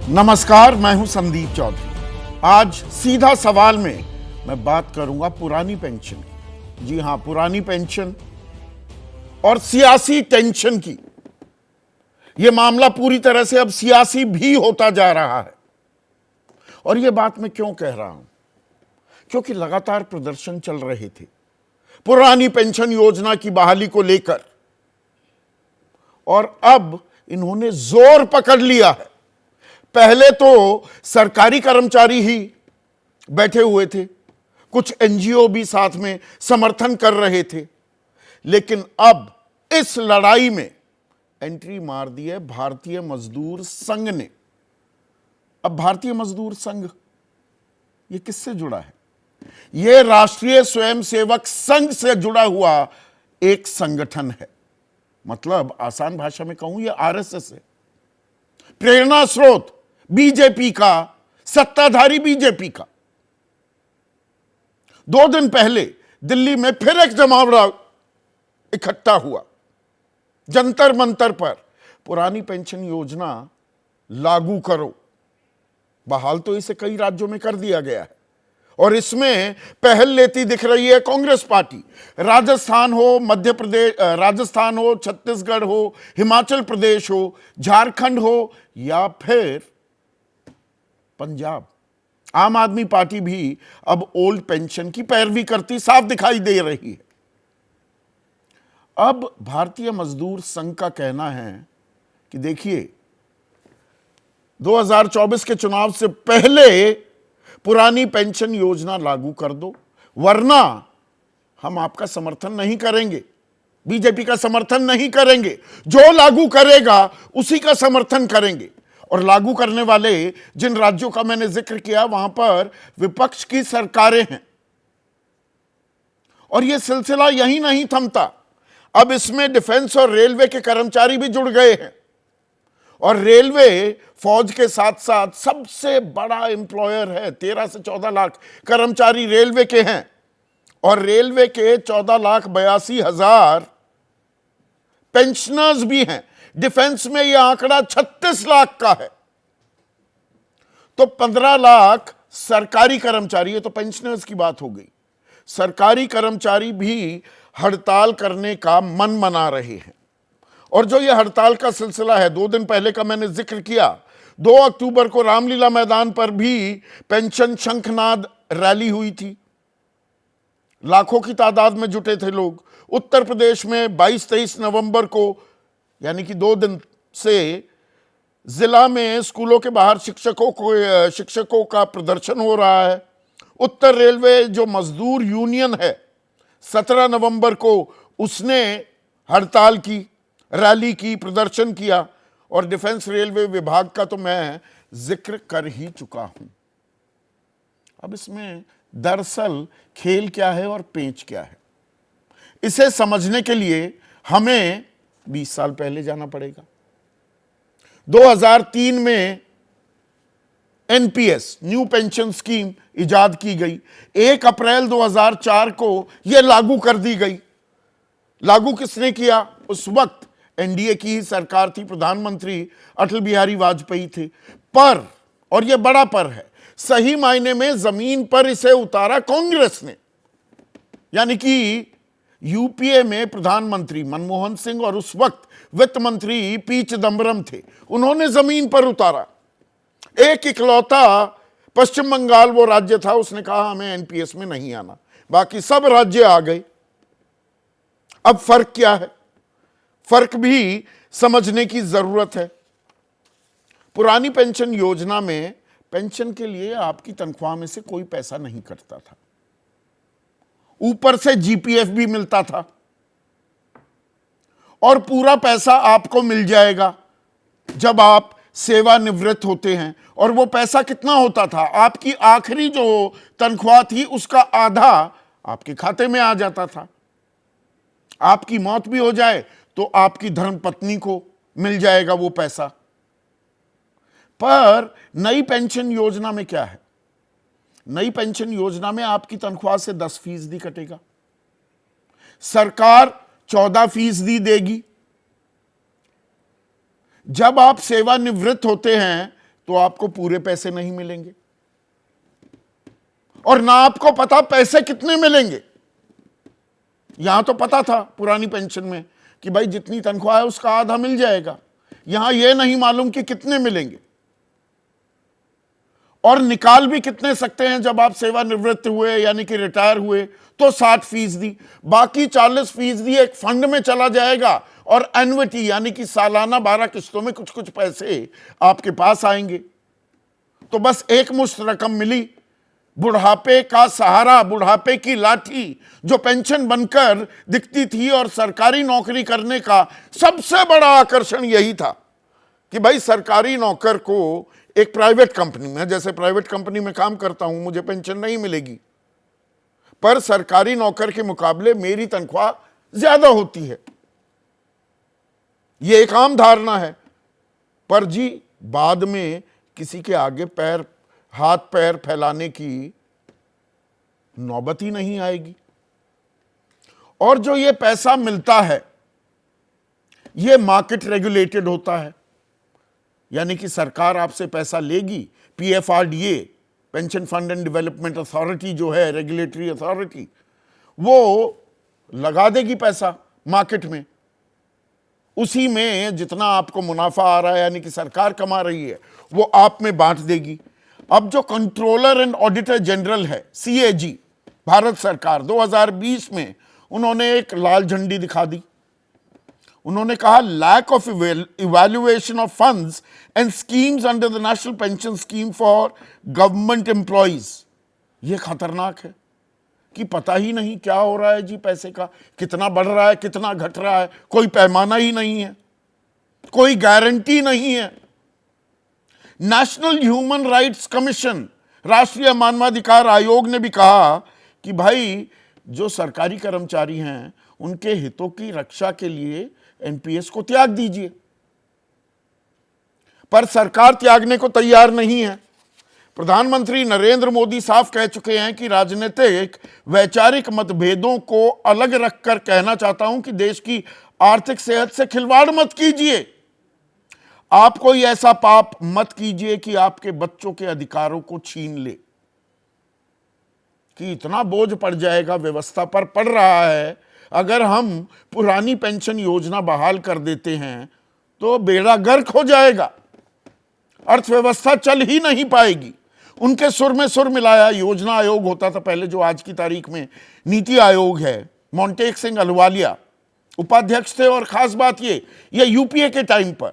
नमस्कार, मैं हूं संदीप चौधरी। आज सीधा सवाल में मैं बात करूंगा पुरानी पेंशन की। जी हां, पुरानी पेंशन और सियासी टेंशन की। यह मामला पूरी तरह से अब सियासी भी होता जा रहा है। और यह बात मैं क्यों कह रहा हूं? क्योंकि लगातार प्रदर्शन चल रहे थे पुरानी पेंशन योजना की बहाली को लेकर, और अब इन्होंने जोर पकड़ लिया है। पहले तो सरकारी कर्मचारी ही बैठे हुए थे, कुछ एनजीओ भी साथ में समर्थन कर रहे थे, लेकिन अब इस लड़ाई में एंट्री मार दी है भारतीय मजदूर संघ ने। अब भारतीय मजदूर संघ ये किससे जुड़ा है? यह राष्ट्रीय स्वयंसेवक संघ से जुड़ा हुआ एक संगठन है। मतलब आसान भाषा में कहूं, यह आरएसएस है। प्रेरणा स्रोत बीजेपी का, सत्ताधारी बीजेपी का। 2 दिन पहले दिल्ली में फिर एक जमावड़ा इकट्ठा हुआ जंतर मंतर पर। पुरानी पेंशन योजना लागू करो। बहाल तो इसे कई राज्यों में कर दिया गया है और इसमें पहल लेती दिख रही है कांग्रेस पार्टी। राजस्थान हो, मध्य प्रदेश, राजस्थान हो, छत्तीसगढ़ हो, हिमाचल प्रदेश हो, झारखंड हो या फिर पंजाब, आम आदमी पार्टी भी अब ओल्ड पेंशन की पैरवी करती साफ दिखाई दे रही है। अब भारतीय मजदूर संघ का कहना है कि देखिए, 2024 के चुनाव से पहले पुरानी पेंशन योजना लागू कर दो, वरना हम आपका समर्थन नहीं करेंगे, बीजेपी का समर्थन नहीं करेंगे। जो लागू करेगा उसी का समर्थन करेंगे। और लागू करने वाले जिन राज्यों का मैंने जिक्र किया, वहां पर विपक्ष की सरकारें हैं। और यह सिलसिला यहीं नहीं थमता, अब इसमें डिफेंस और रेलवे के कर्मचारी भी जुड़ गए हैं। और रेलवे फौज के साथ साथ सबसे बड़ा एम्प्लॉयर है। 13 से 14 लाख कर्मचारी रेलवे के हैं और रेलवे के 14,82,000 पेंशनर्स भी हैं। डिफेंस में यह आंकड़ा 36 लाख का है। तो 15 लाख सरकारी कर्मचारी, ये तो पेंशनर्स की बात हो गई। सरकारी कर्मचारी भी हड़ताल करने का मन बना रहे हैं। और जो यह हड़ताल का सिलसिला है, 2 दिन पहले का मैंने जिक्र किया, 2 अक्टूबर को रामलीला मैदान पर भी पेंशन शंखनाद रैली हुई थी। लाखों की तादाद में जुटे थे लोग। उत्तर प्रदेश में 22-23 नवंबर को, यानी कि 2 दिन से, जिला में स्कूलों के बाहर शिक्षकों का प्रदर्शन हो रहा है। उत्तर रेलवे जो मजदूर यूनियन है, 17 नवंबर को उसने हड़ताल की, रैली की, प्रदर्शन किया। और डिफेंस रेलवे विभाग का तो मैं जिक्र कर ही चुका हूं। अब इसमें दरअसल खेल क्या है और पेंच क्या है, इसे समझने के लिए हमें 20 साल पहले जाना पड़ेगा। 2003 में एनपीएस, न्यू पेंशन स्कीम, इजाद की गई। 1 अप्रैल 2004 को यह लागू कर दी गई। लागू किसने किया? उस वक्त एनडीए की ही सरकार थी, प्रधानमंत्री अटल बिहारी वाजपेयी थे। पर, और यह बड़ा पर है, सही मायने में जमीन पर इसे उतारा कांग्रेस ने। यानी कि यूपीए में प्रधानमंत्री मनमोहन सिंह और उस वक्त वित्त मंत्री पी चिदंबरम थे। उन्होंने जमीन पर उतारा। एक इकलौता पश्चिम बंगाल वो राज्य था, उसने कहा हमें एनपीएस में नहीं आना, बाकी सब राज्य आ गए। अब फर्क क्या है? फर्क भी समझने की जरूरत है। पुरानी पेंशन योजना में पेंशन के लिए आपकी तनख्वाह में से कोई पैसा नहीं कटता था, ऊपर से जीपीएफ भी मिलता था और पूरा पैसा आपको मिल जाएगा जब आप सेवानिवृत्त होते हैं। और वो पैसा कितना होता था? आपकी आखिरी जो तनख्वाह थी उसका आधा आपके खाते में आ जाता था। आपकी मौत भी हो जाए तो आपकी धर्मपत्नी को मिल जाएगा वो पैसा। पर नई पेंशन योजना में क्या है? नई पेंशन योजना में आपकी तनख्वाह से 10% कटेगा, सरकार 14% देगी। जब आप सेवानिवृत्त होते हैं तो आपको पूरे पैसे नहीं मिलेंगे और ना आपको पता पैसे कितने मिलेंगे। यहां तो पता था पुरानी पेंशन में कि भाई जितनी तनख्वाह है उसका आधा मिल जाएगा, यहां यह नहीं मालूम कि कितने मिलेंगे और निकाल भी कितने सकते हैं। जब आप सेवानिवृत्त हुए यानी कि रिटायर हुए तो 60%, बाकी 40% एक फंड में चला जाएगा और एन्युटी यानी कि सालाना 12 किस्तों में कुछ कुछ पैसे आपके पास आएंगे। तो बस एक मुश्त रकम मिली, बुढ़ापे का सहारा, बुढ़ापे की लाठी जो पेंशन बनकर दिखती थी। और सरकारी नौकरी करने का सबसे बड़ा आकर्षण यही था कि भाई सरकारी नौकर को एक प्राइवेट कंपनी में, जैसे प्राइवेट कंपनी में काम करता हूं, मुझे पेंशन नहीं मिलेगी, पर सरकारी नौकर के मुकाबले मेरी तनख्वाह ज्यादा होती है। यह एक आम धारणा है, पर जी बाद में किसी के आगे हाथ पैर फैलाने की नौबत ही नहीं आएगी। और जो ये पैसा मिलता है ये मार्केट रेगुलेटेड होता है, यानी कि सरकार आपसे पैसा लेगी, PFRDA, pension fund and development authority जो है रेगुलेटरी अथॉरिटी, वो लगा देगी पैसा मार्केट में, उसी में जितना आपको मुनाफा आ रहा है यानी कि सरकार कमा रही है वो आप में बांट देगी। अब जो कंट्रोलर एंड ऑडिटर जनरल है सीएजी, भारत सरकार 2020 में उन्होंने एक लाल झंडी दिखा दी। उन्होंने कहा lack of evaluation of funds and schemes under the National Pension Scheme for government employees. ये खतरनाक है कि पता ही नहीं क्या हो रहा है जी, पैसे का कितना बढ़ रहा है कितना घट रहा है, कोई पैमाना ही नहीं है, कोई गारंटी नहीं है। नेशनल ह्यूमन राइट्स कमीशन, राष्ट्रीय मानवाधिकार आयोग ने भी कहा कि भाई जो सरकारी कर्मचारी हैं उनके हितों की रक्षा के लिए एनपीएस को त्याग दीजिए, पर सरकार त्यागने को तैयार नहीं है। प्रधानमंत्री नरेंद्र मोदी साफ कह चुके हैं कि राजनीतिक वैचारिक मतभेदों को अलग रखकर कहना चाहता हूं कि देश की आर्थिक सेहत से खिलवाड़ मत कीजिए। आप कोई ऐसा पाप मत कीजिए कि आपके बच्चों के अधिकारों को छीन ले, कि इतना बोझ पड़ जाएगा, व्यवस्था पर पड़ रहा है। अगर हम पुरानी पेंशन योजना बहाल कर देते हैं तो बेड़ा गर्क हो जाएगा, अर्थव्यवस्था चल ही नहीं पाएगी। उनके सुर में सुर मिलाया। योजना आयोग होता था पहले, जो आज की तारीख में नीति आयोग है, मोंटेक सिंह अहलूवालिया उपाध्यक्ष थे। और खास बात ये यूपीए के टाइम पर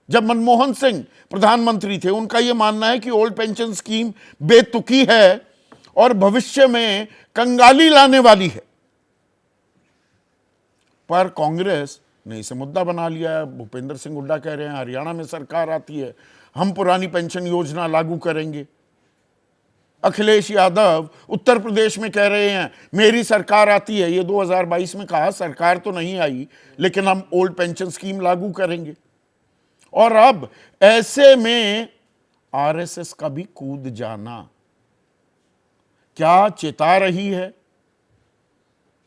जब मनमोहन सिंह प्रधानमंत्री थे, उनका यह मानना है कि ओल्ड पेंशन स्कीम बेतुकी है और भविष्य में कंगाली लाने वाली है, पर कांग्रेस ने इसे मुद्दा बना लिया है। भूपेंद्र सिंह हुड्डा कह रहे हैं हरियाणा में सरकार आती है हम पुरानी पेंशन योजना लागू करेंगे। अखिलेश यादव उत्तर प्रदेश में कह रहे हैं मेरी सरकार आती है, ये 2022 में कहा सरकार तो नहीं आई लेकिन हम ओल्ड पेंशन स्कीम लागू करेंगे। और अब ऐसे में आरएसएस का भी कूद जाना क्या चेता रही है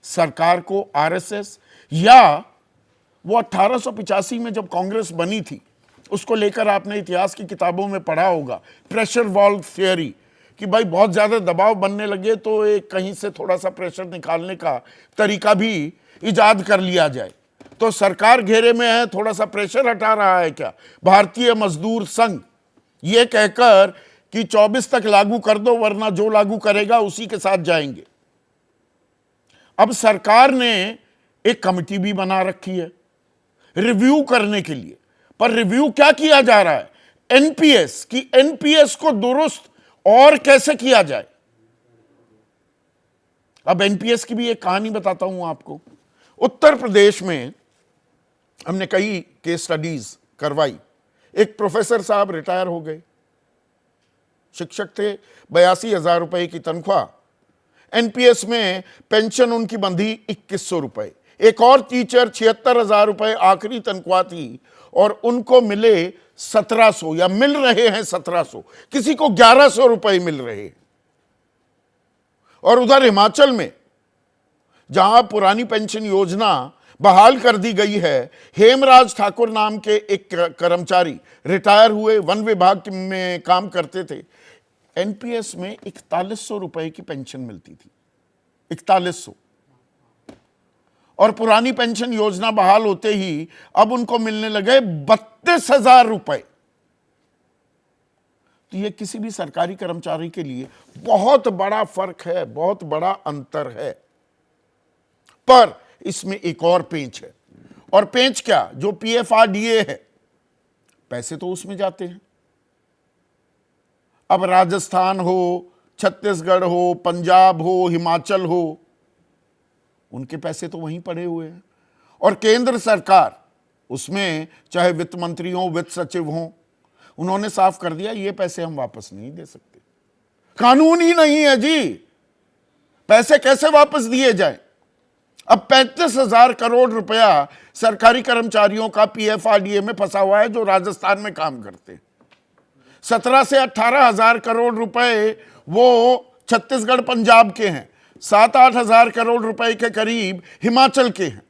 सरकार को आरएसएस, या वो 1885 में जब कांग्रेस बनी थी उसको लेकर आपने इतिहास की किताबों में पढ़ा होगा, प्रेशर वॉल्व थियरी, कि भाई बहुत ज्यादा दबाव बनने लगे तो एक कहीं से थोड़ा सा प्रेशर निकालने का तरीका भी इजाद कर लिया जाए। तो सरकार घेरे में है, थोड़ा सा प्रेशर हटा रहा है क्या भारतीय मजदूर संघ, ये कहकर कि 24 तक लागू कर दो वरना जो लागू करेगा उसी के साथ जाएंगे। अब सरकार ने एक कमेटी भी बना रखी है रिव्यू करने के लिए, पर रिव्यू क्या किया जा रहा है, एनपीएस की, एनपीएस को दुरुस्त और कैसे किया जाए। अब एनपीएस की भी एक कहानी बताता हूं आपको। उत्तर प्रदेश में हमने कई केस स्टडीज करवाई। एक प्रोफेसर साहब रिटायर हो गए, शिक्षक थे, 82,000 रुपए की तनख्वाह, एनपीएस में पेंशन उनकी बंधी 2,100 रुपए। एक और टीचर 76,000 रुपए आखिरी तनख्वाह थी और उनको मिले 1,700 या मिल रहे हैं 1,700, किसी को 1,100 रुपए मिल रहे हैं। और उधर हिमाचल में जहां पुरानी पेंशन योजना बहाल कर दी गई है। हेमराज ठाकुर नाम के एक कर्मचारी रिटायर हुए, वन विभाग में काम करते थे। एनपीएस में 4100 रुपए की पेंशन मिलती थी, 4100। और पुरानी पेंशन योजना बहाल होते ही अब उनको मिलने लगे 32,000 रुपए। तो ये किसी भी सरकारी कर्मचारी के लिए बहुत बड़ा फर्क है, बहुत बड़ा अंतर है। पर इसमें एक और पेंच है, और पेंच क्या, जो पीएफआरडीए है, पैसे तो उसमें जाते हैं। अब राजस्थान हो, छत्तीसगढ़ हो, पंजाब हो, हिमाचल हो, उनके पैसे तो वहीं पड़े हुए हैं। और केंद्र सरकार, उसमें चाहे वित्त मंत्री हो, वित्त सचिव हो, उन्होंने साफ कर दिया ये पैसे हम वापस नहीं दे सकते। कानून ही नहीं है जी, पैसे कैसे वापस दिए जाए। अब 35,000 करोड़ रुपया सरकारी कर्मचारियों का पीएफआरडीए में फंसा हुआ है जो राजस्थान में काम करते हैं। 17 से 18,000 करोड़ रुपए वो छत्तीसगढ़ पंजाब के हैं, 7-8 हजार करोड़ रुपए के करीब हिमाचल के हैं।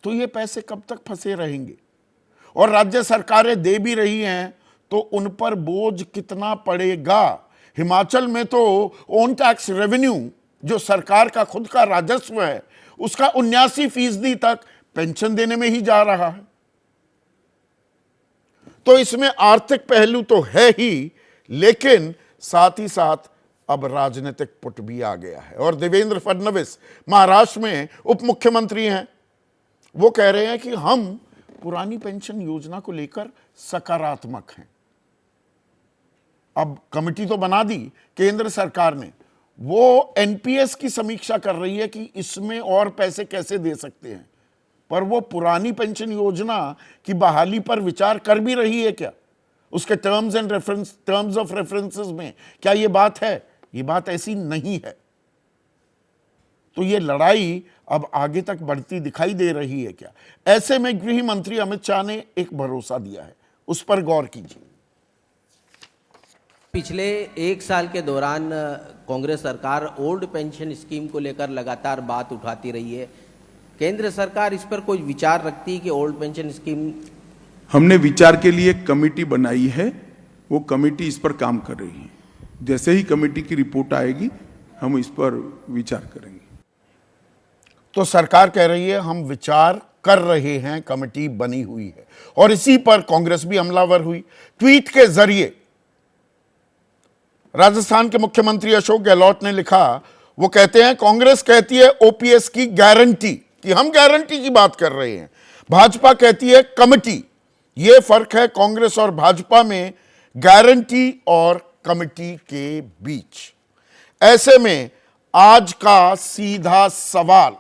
तो ये पैसे कब तक फंसे रहेंगे? और राज्य सरकारें दे भी रही हैं तो उन पर बोझ कितना पड़ेगा? हिमाचल में तो ओन टैक्स रेवेन्यू, जो सरकार का खुद का राजस्व है, उसका 79% तक पेंशन देने में ही जा रहा है। तो इसमें आर्थिक पहलू तो है ही, लेकिन साथ ही साथ अब राजनीतिक पुट भी आ गया है। और देवेंद्र फडणवीस महाराष्ट्र में उप मुख्यमंत्री हैं, वो कह रहे हैं कि हम पुरानी पेंशन योजना को लेकर सकारात्मक हैं। अब कमेटी तो बना दी केंद्र सरकार ने, वो एनपीएस की समीक्षा कर रही है कि इसमें और पैसे कैसे दे सकते हैं, पर वो पुरानी पेंशन योजना की बहाली पर विचार कर भी रही है क्या? उसके टर्म्स ऑफ रेफरेंसेस में क्या ये बात है? ये बात ऐसी नहीं है। तो ये लड़ाई अब आगे तक बढ़ती दिखाई दे रही है क्या? ऐसे में गृह मंत्री अमित शाह ने एक भरोसा दिया है, उस पर गौर कीजिए। पिछले 1 साल के दौरान कांग्रेस सरकार ओल्ड पेंशन स्कीम को लेकर लगातार बात उठाती रही है। केंद्र सरकार इस पर कोई विचार रखती है कि ओल्ड पेंशन स्कीम? हमने विचार के लिए कमेटी बनाई है, वो कमेटी इस पर काम कर रही है। जैसे ही कमेटी की रिपोर्ट आएगी हम इस पर विचार करेंगे। तो सरकार कह रही है हम विचार कर रहे हैं, कमेटी बनी हुई है, और इसी पर कांग्रेस भी हमलावर हुई। ट्वीट के जरिए राजस्थान के मुख्यमंत्री अशोक गहलोत ने लिखा, वो कहते हैं कांग्रेस कहती है ओपीएस की गारंटी, कि हम गारंटी की बात कर रहे हैं, भाजपा कहती है कमेटी। यह फर्क है कांग्रेस और भाजपा में, गारंटी और कमेटी के बीच। ऐसे में आज का सीधा सवाल,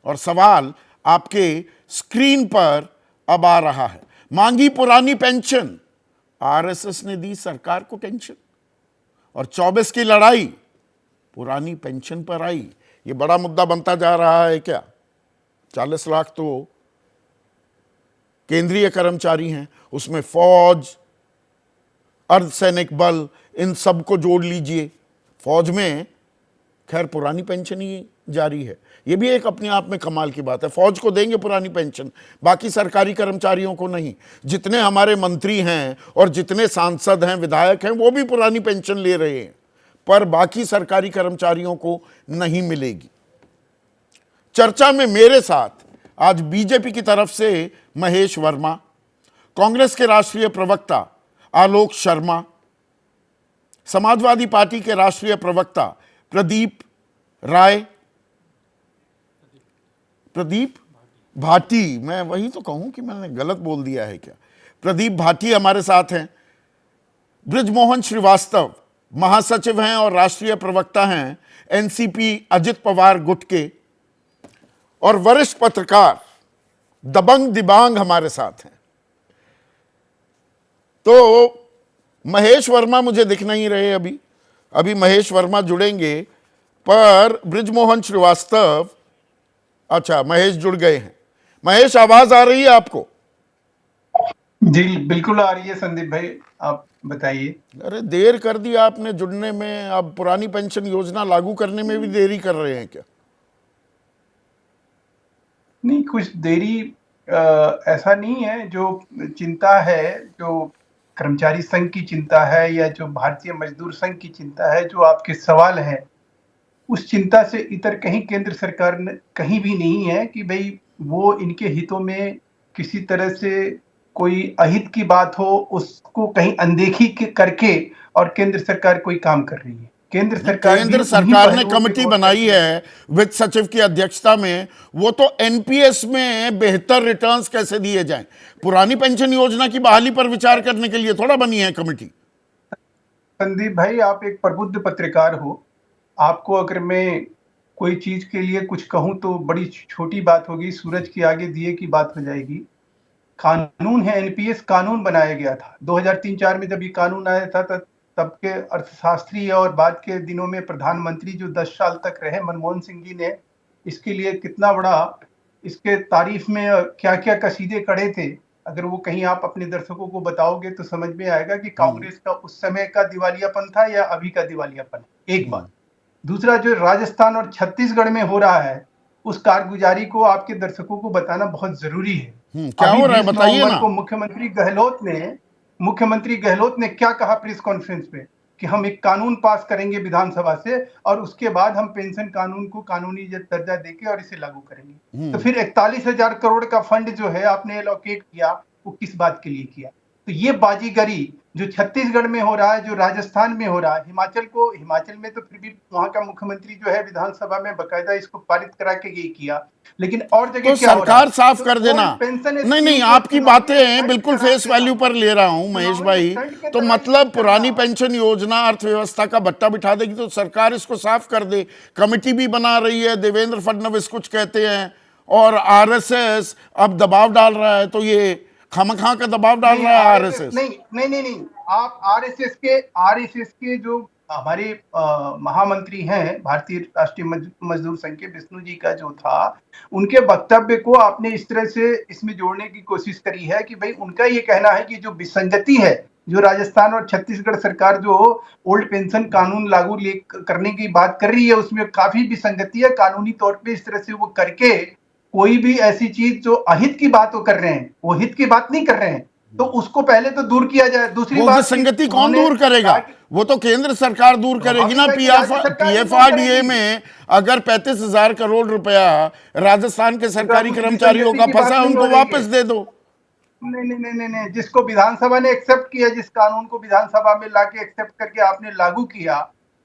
और सवाल आपके स्क्रीन पर अब आ रहा है, मांगी पुरानी पेंशन, आरएसएस ने दी सरकार को टेंशन, और 24 की लड़ाई पुरानी पेंशन पर आई। ये बड़ा मुद्दा बनता जा रहा है क्या? 40 लाख तो केंद्रीय कर्मचारी हैं, उसमें फौज, अर्धसैनिक बल, इन सबको जोड़ लीजिए। फौज में खैर पुरानी पेंशन ही जारी है, ये भी एक अपने आप में कमाल की बात है। फौज को देंगे पुरानी पेंशन, बाकी सरकारी कर्मचारियों को नहीं। जितने हमारे मंत्री हैं और जितने सांसद हैं, विधायक हैं, वो भी पुरानी पेंशन ले रहे हैं, पर बाकी सरकारी कर्मचारियों को नहीं मिलेगी। चर्चा में मेरे साथ आज बीजेपी की तरफ से महेश वर्मा, कांग्रेस के राष्ट्रीय प्रवक्ता आलोक शर्मा, समाजवादी पार्टी के राष्ट्रीय प्रवक्ता प्रदीप भाटी, मैं वही तो कहूं कि मैंने गलत बोल दिया है क्या? प्रदीप भाटी हमारे साथ हैं। बृजमोहन श्रीवास्तव महासचिव हैं और राष्ट्रीय प्रवक्ता हैं एनसीपी अजित पवार गुट के, और वरिष्ठ पत्रकार दबंग दिबांग हमारे साथ हैं। तो महेश वर्मा मुझे दिख नहीं रहे अभी महेश वर्मा जुड़ेंगे, पर बृजमोहन श्रीवास्तव, अच्छा महेश जुड़ गए हैं। महेश, आवाज आ रही है आपको? जी बिल्कुल आ रही है संदीप भाई, आप बताइए। अरे देर कर दी आपने जुड़ने में, अब पुरानी पेंशन योजना लागू करने में भी देरी कर रहे हैं क्या? नहीं, कुछ देरी ऐसा नहीं है। जो चिंता है, जो कर्मचारी संघ की चिंता है या जो भारतीय मजदूर संघ की चिंता है, जो आपके सवाल हैं, उस चिंता से इतर कहीं केंद्र सरकार ने कहीं भी नहीं है कि भई वो इनके हितों में किसी तरह से कोई अहित की बात हो, उसको कहीं अनदेखी करके और केंद्र सरकार कोई काम कर रही है। केंद्र सरकार भी केंद्र उन्हीं सरकार ने पहलुओं पे कमेटी गौर बनाई करती है वित्त सचिव की अध्यक्षता में, वो तो एनपीएस में बेहतर रिटर्न्स कैसे दिए जाएं, पुरानी पेंशन योजना की बहाली पर विचार करने के लिए थोड़ा बनी है कमेटी। संदीप भाई, आप एक प्रबुद्ध पत्रकार हो। आपको अगर मैं कोई चीज के लिए कुछ कहूं तो बड़ी छोटी बात होगी, सूरज के आगे दिए की बात हो जाएगी। कानून है, एनपीएस कानून बनाया गया था 2003-4 में। जब ये कानून आया था तब के अर्थशास्त्री और बाद के दिनों में प्रधानमंत्री जो 10 साल तक रहे, मनमोहन सिंह जी ने इसके लिए कितना बड़ा, इसके तारीफ में क्या क्या कसीदे कढ़े थे। अगर वो कहीं आप अपने दर्शकों को बताओगे तो समझ में आएगा कि कांग्रेस का उस समय का दिवालियापन था या अभी का दिवालियापन है। एक बात। दूसरा, जो राजस्थान और छत्तीसगढ़ में हो रहा है, उस कारगुजारी को आपके दर्शकों को बताना बहुत जरूरी है। क्या अभी हो रहा है 20 बताइए नवंबर ना। को मुख्यमंत्री गहलोत ने क्या कहा प्रेस कॉन्फ्रेंस पे कि हम एक कानून पास करेंगे विधानसभा से और उसके बाद हम पेंशन कानून को कानूनी दर्जा देके और इसे लागू करेंगे। तो फिर 41,000 करोड़ का फंड जो है आपने एलोकेट किया, वो किस बात के लिए किया? तो ये बाजीगरी जो छत्तीसगढ़ में हो रहा है, जो राजस्थान में हो रहा है, हिमाचल में तो फिर भी वहां का मुख्यमंत्री जो है विधानसभा में बकायदा इसको पारित करा के ये किया, लेकिन और जगह तो क्या हो रहा है? सरकार साफ तो कर देना। पेंशन नहीं नहीं, स्कीम को आपकी चुनावी बातें स्टंट बिल्कुल करार फेस देना, वैल्यू पर ले रहा हूं महेश चुनावी भाई। स्टंट के तो तरह मतलब इसको पुरानी करना। पेंशन योजना अर्थव्यवस्था का भट्टा बिठा देगी, तो सरकार इसको साफ कर दे। कमेटी भी बना रही है, देवेंद्र फडणवीस कुछ कहते हैं और आरएसएस अब दबाव डाल रहा है, तो ये खामखा का दबाव डाल नहीं, रहा है आरएसएस आरएसएस। नहीं। आप आरएसएस के जो हमारे महामंत्री हैं भारतीय राष्ट्रीय मजदूर संघ के, विष्णु जी का जो था, उनके वक्तव्य को आपने इस तरह से इसमें जोड़ने की कोशिश करी है कि भाई उनका ये कहना है कि जो विसंगति है, जो राजस्थान और छत्तीसगढ़ सरकार जो ओल्ड पेंशन कानून लागू करने की बात कर रही है, उसमें काफी विसंगति है। कानूनी तौर पे इस तरह से वो करके कोई भी ऐसी चीज जो अहित की बात वो कर रहे हैं, वो हित की बात नहीं कर रहे हैं, तो उसको पहले तो दूर किया जाए। दूसरी वो बात, विसंगति कौन दूर करेगा? वो तो केंद्र सरकार दूर करेगी ना। पीएफआरडीए में अगर 35,000 करोड़ रुपया राजस्थान के सरकारी कर्मचारियों का फंसा, उनको वापस दे दो। नहीं, जिसको विधानसभा ने एक्सेप्ट किया, जिस कानून को विधानसभा में लाके एक्सेप्ट करके आपने लागू किया,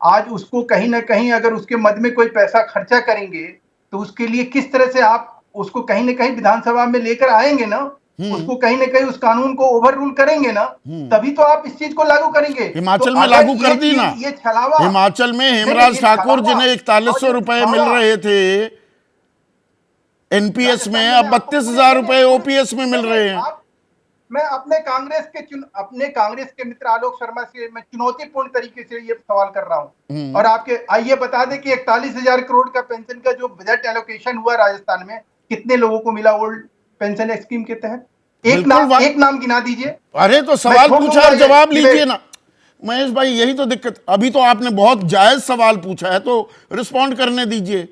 आज उसको कहीं ना कहीं अगर उसके मद में कोई पैसा खर्चा करेंगे तो उसके लिए किस तरह से आप उसको कहीं ना कहीं विधानसभा में लेकर आएंगे ना, उसको कहीं ना कहीं उस कानून को ओवर रूल करेंगे ना, तभी तो आप इस चीज को लागू करेंगे। हिमाचल तो में लागू कर दी ना। ये छलावा, हिमाचल में हेमराज ठाकुर जिन्हें 4100 रुपए मिल रहे थे एनपीएस में, अब 32,000 रुपए ओपीएस में मिल रहे हैं। मैं अपने कांग्रेस के मित्र आलोक शर्मा से मैं चुनौतीपूर्ण तरीके से ये सवाल कर रहा हूं, और आपके आइए बता दें कि 41,000 करोड़ का पेंशन का जो बजट एलोकेशन हुआ राजस्थान में, कितने लोगों को मिला ओल्ड पेंशन स्कीम के तहत? एक नाम गिना दीजिए। अरे तो सवाल पूछा और जवाब लीजिए ना महेश भाई, यही तो दिक्कत। अभी तो आपने बहुत जायज सवाल पूछा है, तो रिस्पॉन्ड करने दीजिए।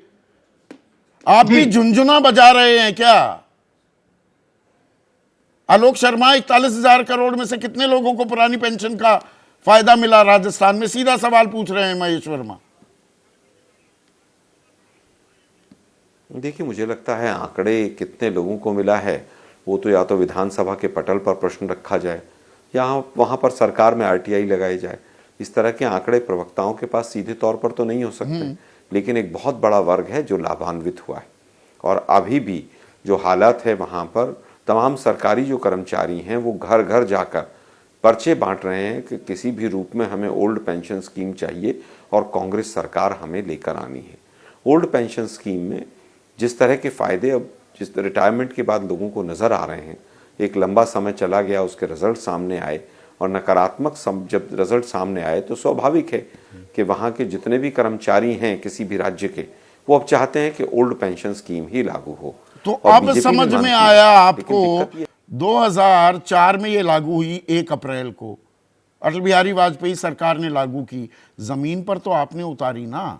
आप भी झुंझुना बजा रहे हैं क्या? आलोक शर्मा, 41,000 करोड़ में से कितने लोगों को पुरानी पेंशन का फायदा मिला राजस्थान में? सीधा सवाल पूछ रहे हैं महेश वर्मा। देखिए, मुझे लगता है आंकड़े कितने लोगों को मिला है वो तो या तो विधानसभा के पटल पर प्रश्न रखा जाए या वहां पर सरकार में आरटीआई लगाई जाए। इस तरह के आंकड़े प्रवक्ताओं के पास सीधे तौर पर तो नहीं हो सकते, लेकिन एक बहुत बड़ा वर्ग है जो लाभान्वित हुआ है। और अभी भी जो हालात है वहां पर तमाम सरकारी जो कर्मचारी हैं वो घर घर जाकर पर्चे बांट रहे हैं कि किसी भी रूप में हमें ओल्ड पेंशन स्कीम चाहिए और कांग्रेस सरकार हमें लेकर आनी है। ओल्ड पेंशन स्कीम में जिस तरह के फ़ायदे अब जिस रिटायरमेंट के बाद लोगों को नज़र आ रहे हैं, एक लंबा समय चला गया, उसके रिजल्ट सामने आए और नकारात्मक जब रिजल्ट सामने आए तो स्वाभाविक है कि वहाँ के जितने भी कर्मचारी हैं किसी भी राज्य के, वो अब चाहते हैं कि ओल्ड पेंशन स्कीम ही लागू हो। तो अब समझ में आया आपको, 2004 में ये लागू हुई 1 अप्रैल को, अटल बिहारी वाजपेयी सरकार ने लागू की। जमीन पर तो आपने उतारी ना।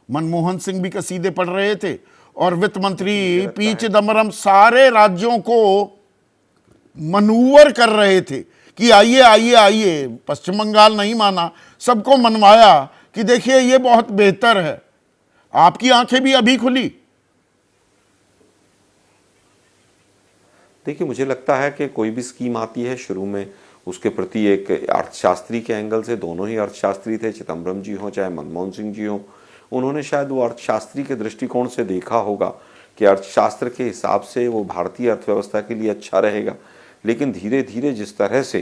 मनमोहन सिंह भी कसीदे पढ़ रहे थे और वित्त मंत्री पी चिदम्बरम सारे राज्यों को मनूवर कर रहे थे कि आइए आइए आइए। पश्चिम बंगाल नहीं माना, सबको मनवाया कि देखिए ये बहुत बेहतर है। आपकी आंखें भी अभी खुली। देखिए, मुझे लगता है कि कोई भी स्कीम आती है शुरू में उसके प्रति एक अर्थशास्त्री के एंगल से, दोनों ही अर्थशास्त्री थे, चिदम्बरम जी हों चाहे मनमोहन सिंह जी हों, उन्होंने शायद वो अर्थशास्त्री के दृष्टिकोण से देखा होगा कि अर्थशास्त्र के हिसाब से वो भारतीय अर्थव्यवस्था के लिए अच्छा रहेगा। लेकिन धीरे धीरे जिस तरह से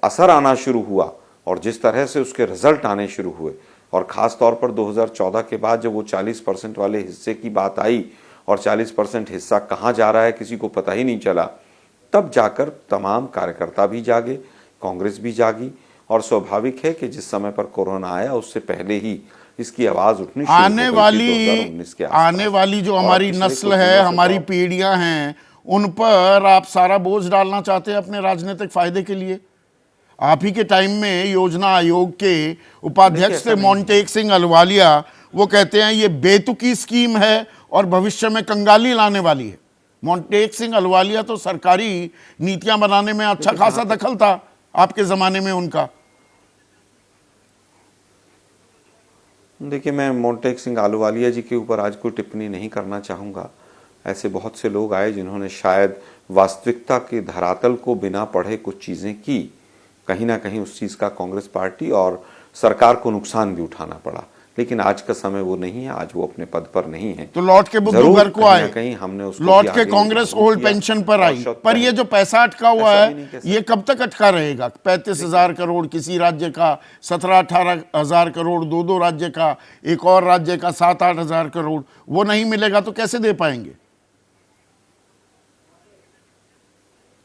असर आना शुरू हुआ और जिस तरह से उसके रिजल्ट आने शुरू हुए, और ख़ास तौर पर 2014 के बाद जब वो 40% वाले हिस्से की बात आई और 40% हिस्सा कहाँ जा रहा है किसी को पता ही नहीं चला, तब जाकर तमाम कार्यकर्ता भी जागे, कांग्रेस भी जागी। और स्वाभाविक है कि जिस समय पर कोरोना आया उससे पहले ही इसकी आवाज उठनी शुरू आने वाली जो हमारी नस्ल है, हमारी पीढ़ियां हैं, उन पर आप सारा बोझ डालना चाहते हैं अपने राजनीतिक फायदे के लिए। आप ही के टाइम में योजना आयोग के उपाध्यक्ष थे मोंटेक सिंह अहलूवालिया, वो कहते हैं ये बेतुकी स्कीम है और भविष्य में कंगाली लाने वाली है। मोंटेक सिंह अहलूवालिया तो सरकारी नीतियां बनाने में अच्छा खासा दखल था आपके जमाने में उनका। देखिए, मैं मोंटेक सिंह अहलूवालिया जी के ऊपर आज कोई टिप्पणी नहीं करना चाहूँगा। ऐसे बहुत से लोग आए जिन्होंने शायद वास्तविकता के धरातल को बिना पढ़े कुछ चीज़ें की। कहीं ना कहीं उस चीज़ का कांग्रेस पार्टी और सरकार को नुकसान भी उठाना पड़ा, लेकिन आज का समय वो नहीं है, आज वो अपने पद पर नहीं है। तो लौट के बुद्धू घर को आए, कहीं हमने उसको लौट के कांग्रेस ओल्ड पेंशन पर आई। पर ये जो पैसा अटका हुआ है ये कब तक अटका रहेगा? 35,000 करोड़ किसी राज्य का, 17-18 हजार करोड़ दो राज्य का, एक और राज्य का 7-8 हजार करोड़, वो नहीं मिलेगा तो कैसे दे पाएंगे?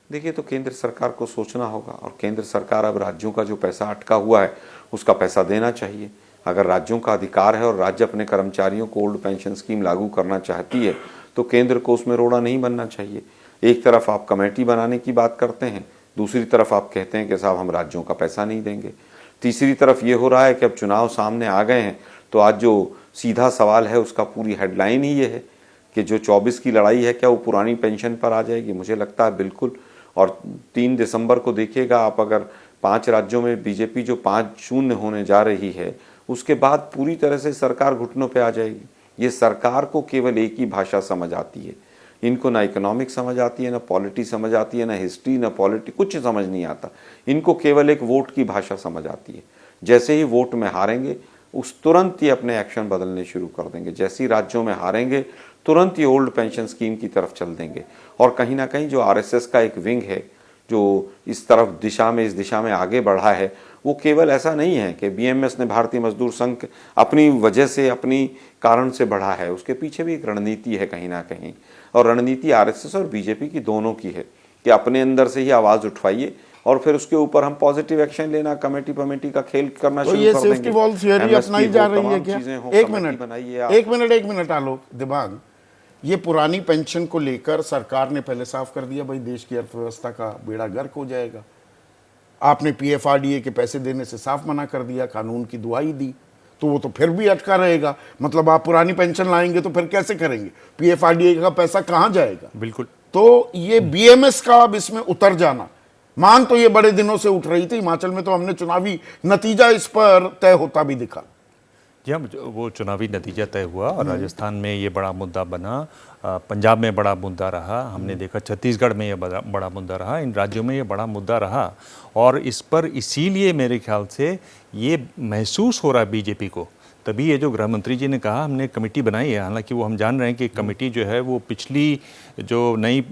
देखिए, तो केंद्र सरकार को सोचना होगा, और केंद्र सरकार अब राज्यों का जो पैसा अटका हुआ है उसका पैसा देना चाहिए। अगर राज्यों का अधिकार है और राज्य अपने कर्मचारियों को ओल्ड पेंशन स्कीम लागू करना चाहती है तो केंद्र को उसमें रोड़ा नहीं बनना चाहिए। एक तरफ आप कमेटी बनाने की बात करते हैं, दूसरी तरफ आप कहते हैं कि साहब हम राज्यों का पैसा नहीं देंगे। तीसरी तरफ ये हो रहा है कि अब चुनाव सामने आ गए हैं तो आज जो सीधा सवाल है उसका पूरी हेडलाइन ही ये है कि जो 24 की लड़ाई है क्या वो पुरानी पेंशन पर आ जाएगी? मुझे लगता है बिल्कुल। और 3 दिसंबर को देखिएगा आप, अगर 5 राज्यों में बीजेपी जो 5-0 होने जा रही है उसके बाद पूरी तरह से सरकार घुटनों पे आ जाएगी। ये सरकार को केवल एक ही भाषा समझ आती है, इनको ना इकोनॉमिक समझ आती है, ना पॉलिटी समझ आती है, ना हिस्ट्री, ना पॉलिटी, कुछ समझ नहीं आता। इनको केवल एक वोट की भाषा समझ आती है। जैसे ही वोट में हारेंगे उस तुरंत ही अपने एक्शन बदलने शुरू कर देंगे। जैसे ही राज्यों में हारेंगे तुरंत ही ओल्ड पेंशन स्कीम की तरफ चल देंगे। और कहीं ना कहीं जो आरएसएस का एक विंग है जो इस दिशा में आगे बढ़ा है, वो केवल ऐसा नहीं है कि बीएमएस ने, भारतीय मजदूर संघ, अपनी वजह से, अपनी कारण से बढ़ा है। उसके पीछे भी एक रणनीति है कहीं ना कहीं, और रणनीति आरएसएस और बीजेपी की दोनों की है कि अपने अंदर से ही आवाज उठवाइए और फिर उसके ऊपर हम पॉजिटिव एक्शन लेना, कमेटी का खेल करना शुरू कर देंगे। तो ये सेफ्टी वॉल थियरी अपनाई जा रही है क्या? एक मिनट आलोक दिबांग, ये पुरानी पेंशन को लेकर सरकार ने पहले साफ कर दिया भाई देश की अर्थव्यवस्था का बेड़ा गर्क हो जाएगा। आपने पीएफआरडीए के पैसे देने से साफ मना कर दिया, कानून की दुहाई दी, तो वो तो फिर भी अटका रहेगा। मतलब आप पुरानी पेंशन लाएंगे तो फिर कैसे करेंगे? पीएफआरडीए का पैसा कहां जाएगा? बिल्कुल। तो ये बीएमएस का अब इसमें उतर जाना, मांग तो ये बड़े दिनों से उठ रही थी। हिमाचल में तो हमने चुनावी नतीजा इस पर तय होता भी दिखा। जी हाँ, वो चुनावी नतीजा तय हुआ और राजस्थान में ये बड़ा मुद्दा बना, पंजाब में बड़ा मुद्दा रहा, हमने देखा छत्तीसगढ़ में ये बड़ा मुद्दा रहा, इन राज्यों में ये बड़ा मुद्दा रहा। और इस पर इसीलिए मेरे ख्याल से ये महसूस हो रहा है बीजेपी को, तभी ये जो गृह मंत्री जी ने कहा हमने कमेटी बनाई है। हालांकि वो हम जान रहे हैं कि कमेटी जो है वो पिछली जो नई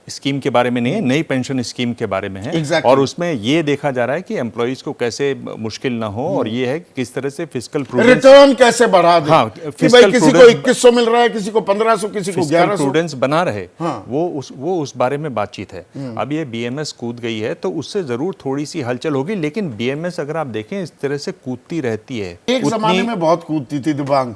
स्कीम के बारे में नहीं है, नई पेंशन स्कीम के बारे में है। exactly. और उसमें ये देखा जा रहा है कि एम्प्लॉइज को कैसे मुश्किल ना हो, और ये है कि किस तरह से फिस्कल प्रूडेंस, रिटर्न कैसे बढ़ा दे। हाँ, कि भाई किसी को 2100 मिल रहा है, किसी को 1500, किसी को 1100, प्रूडेंस बना रहे। हाँ। वो उस बारे में बातचीत है। अब ये बीएमएस कूद गई है तो उससे जरूर थोड़ी सी हलचल होगी, लेकिन बीएमएस अगर आप देखें इस तरह से कूदती रहती है। एक जमाने में बहुत कूदती थी दिबांग,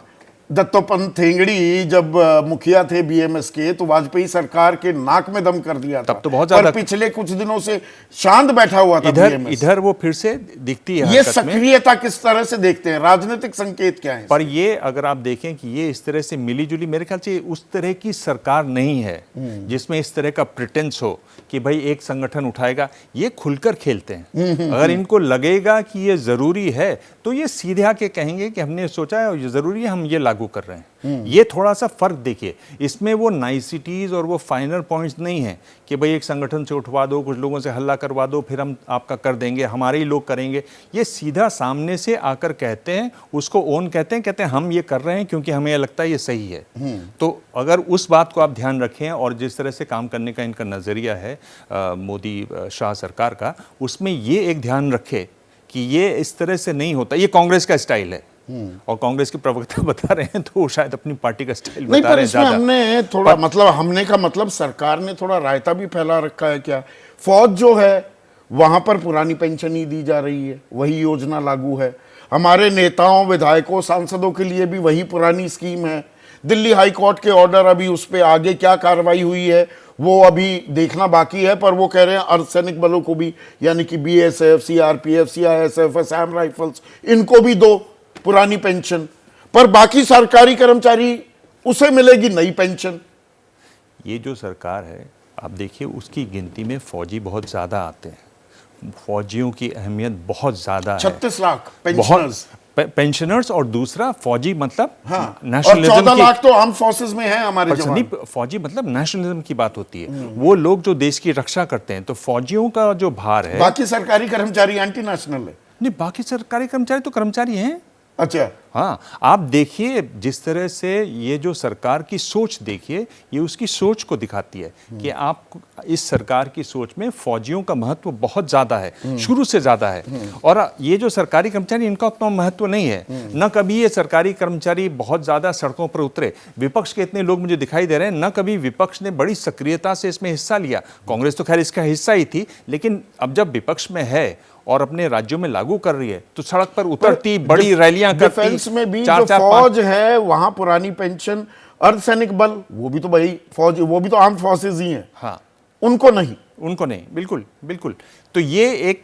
दत्तोपंत ठेंगड़ी जब मुखिया थे बीएमएस के, तो वाजपेयी सरकार के नाक में दम कर दिया था। तब तो बहुत ज्यादा, पर पिछले कुछ दिनों से शांत बैठा हुआ था बीएमएस। इधर वो फिर से दिखती है ये हरकत में। सक्रियता किस तरह से देखते हैं, राजनीतिक संकेत क्या है? पर ये अगर आप देखें कि ये इस तरह से मिलीजुली, मेरे ख्याल से उस तरह की सरकार नहीं है जिसमें इस तरह का प्रिटेंस हो कि भाई एक संगठन उठाएगा। ये खुलकर खेलते हैं। अगर इनको लगेगा कि ये जरूरी है तो ये सीधे आके कहेंगे कि हमने सोचा है और ये जरूरी है, हम ये लागू कर रहे हैं। ये थोड़ा सा फर्क देखिए, इसमें वो नाइसिटीज और वो फाइनल पॉइंट्स नहीं है कि भाई एक संगठन से उठवा दो, कुछ लोगों से हल्ला करवा दो, फिर हम आपका कर देंगे, हमारे ही लोग करेंगे। ये सीधा सामने से आकर कहते हैं, उसको ओन कहते हैं हम ये कर रहे हैं क्योंकि हमें लगता है ये सही है। तो अगर उस बात को आप ध्यान रखें और जिस तरह से काम करने का इनका नजरिया है मोदी शाह सरकार का, उसमें ये एक ध्यान रखे कि ये इस तरह से नहीं होता। ये कांग्रेस का स्टाइल है और कांग्रेस के प्रवक्ता बता रहे हैं तो वो शायद अपनी पार्टी का स्टाइल नहीं, बता पर रहे हैं इसमें ज्यादा। हमने थोड़ा हमने का मतलब सरकार ने थोड़ा रायता भी फैला रखा है क्या? फौज जो है वहां पर पुरानी पेंशन ही दी जा रही है, वही योजना लागू है। हमारे नेताओं, विधायकों, सांसदों के लिए भी वही पुरानी स्कीम है। दिल्ली हाई कोर्ट के ऑर्डर, अभी उस पर आगे क्या कार्रवाई हुई है वो अभी देखना बाकी है, पर वो कह रहे हैं अर्धसैनिक बलों को भी, यानी कि BSF, CRPF, CISF, Assam rifles, इनको भी दो पुरानी पेंशन, पर बाकी सरकारी कर्मचारी उसे मिलेगी नई पेंशन। ये जो सरकार है आप देखिए, उसकी गिनती में फौजी बहुत ज्यादा आते हैं। फौजियों की अहमियत बहुत ज्यादा है। 36 लाख बहुत पेंशनर्स और दूसरा फौजी मतलब हाँ, और नेशनलिज्म 14 लाख तो आर्म फोर्सेस में हैं हमारे जवान। नहीं, फौजी मतलब नेशनलिज्म की बात होती है, वो लोग जो देश की रक्षा करते हैं। तो फौजियों का जो भार है, बाकी सरकारी कर्मचारी एंटी नेशनल है। नहीं, बाकी सरकारी कर्मचारी तो कर्मचारी हैं। अच्छा, हाँ, आप देखिए जिस तरह से ये जो सरकार की सोच देखिए, ये उसकी सोच को दिखाती है कि आप इस सरकार की सोच में फौजियों का महत्व बहुत ज्यादा है, शुरू से ज्यादा है। और ये जो सरकारी कर्मचारी, इनका उतना महत्व नहीं है। न कभी ये सरकारी कर्मचारी बहुत ज्यादा सड़कों पर उतरे। विपक्ष के इतने लोग मुझे दिखाई दे रहे हैं, न कभी विपक्ष ने बड़ी सक्रियता से इसमें हिस्सा लिया। कांग्रेस तो खैर इसका हिस्सा ही थी, लेकिन अब जब विपक्ष में है और अपने राज्यों में लागू कर रही है तो सड़क पर उतरती, बड़ी रैलियां करती। डिफेंस में भी जो फौज है वहां पुरानी पेंशन, अर्धसैनिक बल वो भी तो भाई फौज, वो भी तो आर्म फोर्सेज ही हैं। हाँ, उनको नहीं, बिल्कुल बिल्कुल। तो ये एक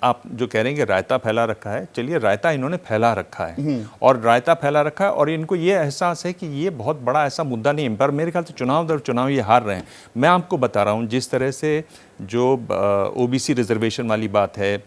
आप जो कह रहे हैं कि रायता फैला रखा है, चलिए रायता इन्होंने फैला रखा है और रायता फैला रखा है, और इनको ये एहसास है कि ये बहुत बड़ा ऐसा मुद्दा नहीं है। पर मेरे ख्याल से चुनाव दर चुनाव ये हार रहे हैं। मैं आपको बता रहा हूँ, जिस तरह से जो ओबीसी रिजर्वेशन वाली बात है,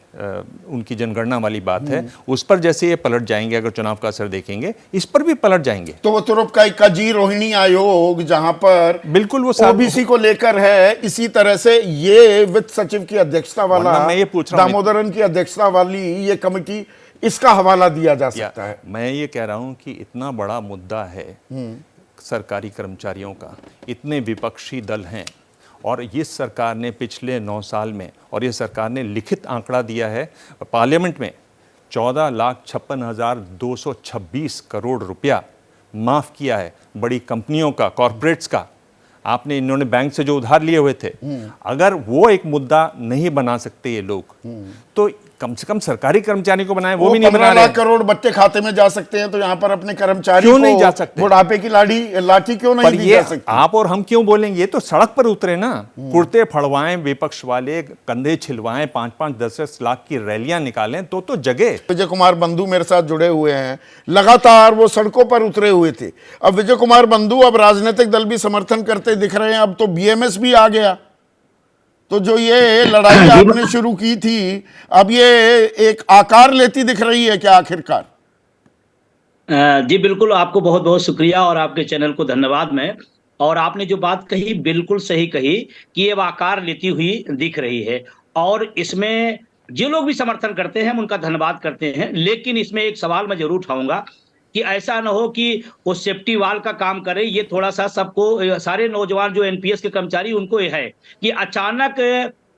उनकी जनगणना वाली बात है, उस पर जैसे ये पलट जाएंगे, अगर चुनाव का असर देखेंगे, इस पर भी पलट जाएंगे। तो वो तुरुप का जी रोहिणी आयोग जहां पर बिल्कुल वो ओबीसी को लेकर है, इसी तरह से ये वित्त सचिव की अध्यक्षता वाला, मैं ये पूछ रहा हूं, दामोदरन की अध्यक्षता वाली ये कमेटी, इसका हवाला दिया जा सकता है। मैं ये कह रहा हूं कि इतना बड़ा मुद्दा है सरकारी कर्मचारियों का, इतने विपक्षी दल हैं, और ये सरकार ने पिछले 9 साल में, और ये सरकार ने लिखित आंकड़ा दिया है पार्लियामेंट में, 14,56,226 करोड़ रुपया माफ किया है बड़ी कंपनियों का, कॉरपोरेट्स का। आपने, इन्होंने बैंक से जो उधार लिए हुए थे, अगर वो एक मुद्दा नहीं बना सकते ये लोग, तो कम से कम सरकारी कर्मचारी को बनाए, वो भी नहीं बना रहे। 15 लाख करोड़ बच्चे खाते में जा सकते हैं, तो यहाँ पर अपने कर्मचारी क्यों नहीं जा सकते? बुढ़ापे की लाठी क्यों नहीं दी जा सकती? आप और हम क्यों बोलेंगे? ये तो सड़क पर उतरे ना, कुर्ते फड़वाएं विपक्ष वाले, कंधे छिलवाएं, 5-5, 10-10 लाख की रैलियां निकालें, तो जगह। विजय कुमार बंधु मेरे साथ जुड़े हुए हैं, लगातार वो सड़कों पर उतरे हुए थे। अब विजय कुमार बंधु, अब राजनीतिक दल भी समर्थन करते दिख रहे हैं, अब तो बीएमएस भी आ गया। तो जो ये लड़ाई आपने शुरू की थी, अब ये एक आकार लेती दिख रही है क्या आखिरकार? जी बिल्कुल, आपको बहुत बहुत शुक्रिया और आपके चैनल को धन्यवाद। मैं, और आपने जो बात कही बिल्कुल सही कही कि ये आकार लेती हुई दिख रही है, और इसमें जो लोग भी समर्थन करते हैं हम उनका धन्यवाद करते हैं। लेकिन इसमें एक सवाल मैं जरूर उठाऊंगा कि ऐसा ना हो कि वो सेफ्टी वाल का काम करे। ये थोड़ा सा सबको, सारे नौजवान जो एनपीएस के कर्मचारी, उनको ये है कि अचानक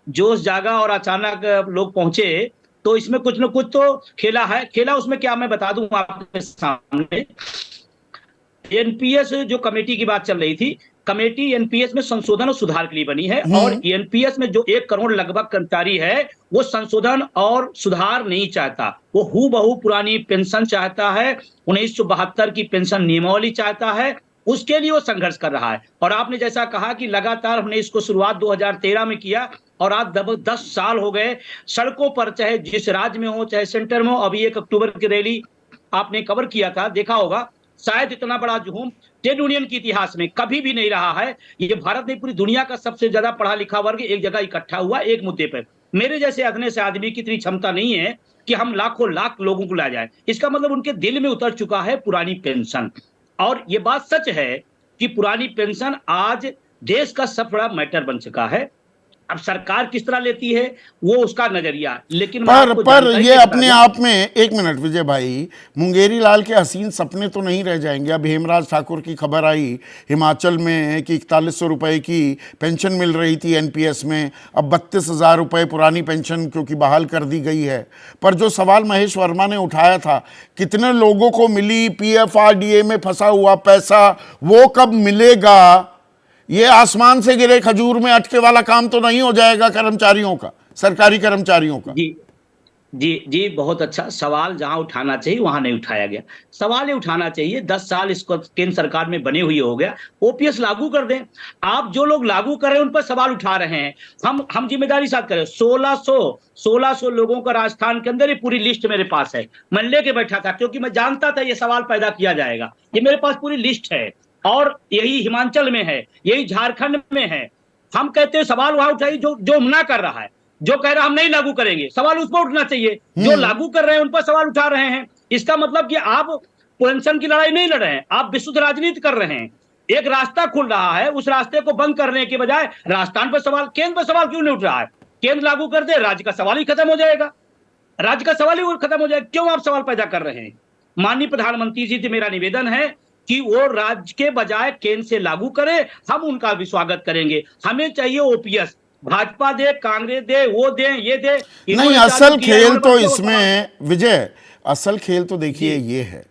जोश जागा और अचानक लोग पहुंचे, तो इसमें कुछ न कुछ तो खेला है। खेला उसमें क्या, मैं बता दूं आपके सामने। एनपीएस जो कमेटी की बात चल रही थी, कमेटी एनपीएस में संशोधन और सुधार के लिए बनी है, और एनपीएस में जो 1 करोड़ लगभग कर्मचारी है वो संशोधन और सुधार नहीं चाहता, वो हूबहू पुरानी पेंशन चाहता है, 1972 की पेंशन नियमावली चाहता है, उसके लिए वो संघर्ष कर रहा है। और आपने जैसा कहा कि लगातार हमने इसको शुरुआत 2013 में किया और आज 10 साल हो गए सड़कों पर, चाहे जिस राज्य में हो चाहे सेंटर में हो। अभी 1 अक्टूबर की रैली आपने कवर किया था, देखा होगा, शायद इतना बड़ा जुहूम ट्रेड यूनियन के इतिहास में कभी भी नहीं रहा है। ये भारत में पूरी दुनिया का सबसे ज्यादा पढ़ा लिखा वर्ग एक जगह इकट्ठा हुआ एक मुद्दे पर। मेरे जैसे अधने से आदमी की इतनी क्षमता नहीं है कि हम लाखों लाख लोगों को ला जाए। इसका मतलब उनके दिल में उतर चुका है पुरानी पेंशन। और ये बात सच है कि पुरानी पेंशन आज देश का सबसे बड़ा मैटर बन चुका है। अब सरकार किस तरह लेती है वो उसका नजरिया, लेकिन पर ये अपने आप में, एक मिनट विजय भाई, मुंगेरी लाल के हसीन सपने तो नहीं रह जाएंगे। अब हेमराज ठाकुर की खबर आई हिमाचल में कि 4100 रुपए की पेंशन मिल रही थी एनपीएस में, अब 32,000 रुपए पुरानी पेंशन क्योंकि बहाल कर दी गई है। पर जो सवाल महेश वर्मा ने उठाया था, कितने लोगों को मिली पीएफआरडीए में फंसा हुआ पैसा, वो कब मिलेगा? ये आसमान से गिरे खजूर में अटके वाला काम तो नहीं हो जाएगा कर्मचारियों का, सरकारी कर्मचारियों का। जी जी जी, बहुत अच्छा सवाल। जहां उठाना चाहिए वहां नहीं उठाया गया। सवाल ये उठाना चाहिए, 10 साल इसको केंद्र सरकार में बने हुए हो गया, ओपीएस लागू कर दें। आप जो लोग लागू कर रहे हैं उन पर सवाल उठा रहे हैं, हम जिम्मेदारी साथ करें। 1600 लोगों का राजस्थान के अंदर ये पूरी लिस्ट मेरे पास है, मैं लेके बैठा था क्योंकि मैं जानता था ये सवाल पैदा किया जाएगा। ये मेरे पास पूरी लिस्ट है, और यही हिमाचल में है, यही झारखंड में है। हम कहते हैं सवाल वहां उठाइए जो मना कर रहा है, जो कह रहा हम नहीं लागू करेंगे, सवाल उस पर उठना चाहिए। जो लागू कर रहे हैं उन पर सवाल उठा रहे हैं। इसका मतलब कि आप पेंशन की लड़ाई नहीं लड़ रहे हैं, आप विशुद्ध राजनीति कर रहे हैं। एक रास्ता खुल रहा है, उस रास्ते को बंद करने के बजाय राजस्थान पर सवाल, केंद्र पर सवाल क्यों नहीं उठ रहा है? केंद्र लागू कर दे, राज्य का सवाल ही खत्म हो जाएगा, राज्य का सवाल ही खत्म हो जाएगा। क्यों आप सवाल पैदा कर रहे हैं? माननीय प्रधानमंत्री जी से मेरा निवेदन है कि वो राज्य के बजाय केंद्र से लागू करे, हम उनका भी स्वागत करेंगे। हमें चाहिए ओपीएस, भाजपा दे, कांग्रेस दे, वो दे, ये दे नहीं। असल खेल तो इसमें विजय, असल खेल तो देखिए ये है,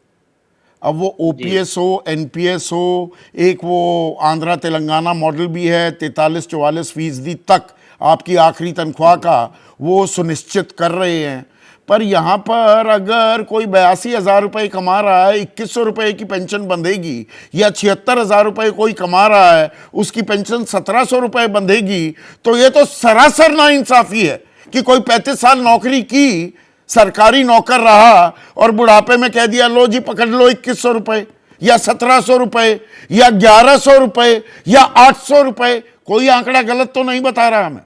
अब वो ओपीएस हो, एनपीएस हो, एक वो आंध्रा तेलंगाना मॉडल भी है, 43-44% तक आपकी आखिरी तनख्वाह का वो सुनिश्चित कर रहे हैं। पर यहाँ पर अगर कोई 82,000 रुपये कमा रहा है, 2100 रुपये की पेंशन बंधेगी, या 76,000 रुपये कोई कमा रहा है उसकी पेंशन 1700 रुपये बंधेगी, तो ये तो सरासर नाइंसाफी है कि कोई 35 साल नौकरी की, सरकारी नौकर रहा और बुढ़ापे में कह दिया लो जी पकड़ लो 2100 रुपये या 1700 रुपये या 1100 रुपये या 800 रुपये। कोई आंकड़ा गलत तो नहीं बता रहा मैं?